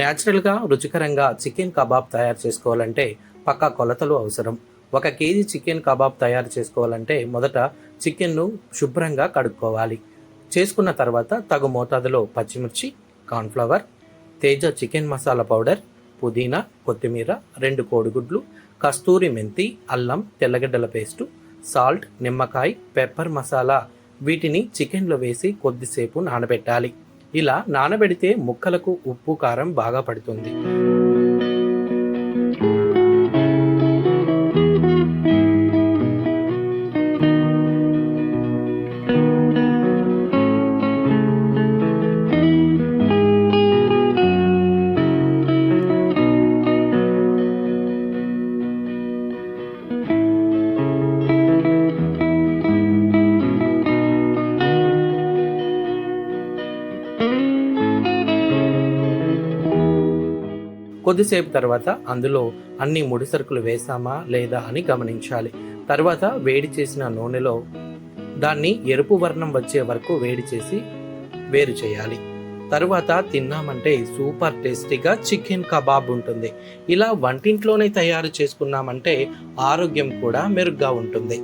న్యాచురల్గా రుచికరంగా chicken kebab తయారు చేసుకోవాలంటే పక్కా కొలతలు అవసరం. 1 కేజీ చికెన్ కబాబ్ తయారు చేసుకోవాలంటే మొదట చికెన్ను శుభ్రంగా కడుక్కోవాలి. చేసుకున్న తర్వాత తగు మోతాదులో పచ్చిమిర్చి, cornflour, Teja chicken masala powder, పుదీనా, కొత్తిమీర, 2 కోడిగుడ్లు, కస్తూరి మెంతి, అల్లం, తెల్లగడ్డల పేస్టు, సాల్ట్, నిమ్మకాయ, పెప్పర్ మసాలా వీటిని చికెన్లో వేసి కొద్దిసేపు నానబెట్టాలి. ఇలా నానబెడితే ముక్కలకు ఉప్పు కారం బాగా పడుతుంది. కొద్దిసేపు తర్వాత అందులో అన్ని ముడి సరుకులు వేసామా లేదా అని గమనించాలి. తర్వాత వేడి చేసిన నూనెలో దాన్ని ఎరుపు వర్ణం వచ్చే వరకు వేడి చేసి వేరు చేయాలి. తరువాత తిన్నామంటే సూపర్ టేస్టీగా చికెన్ కబాబ్ ఉంటుంది. ఇలా వంటింట్లోనే తయారు చేసుకున్నామంటే ఆరోగ్యం కూడా మెరుగ్గా ఉంటుంది.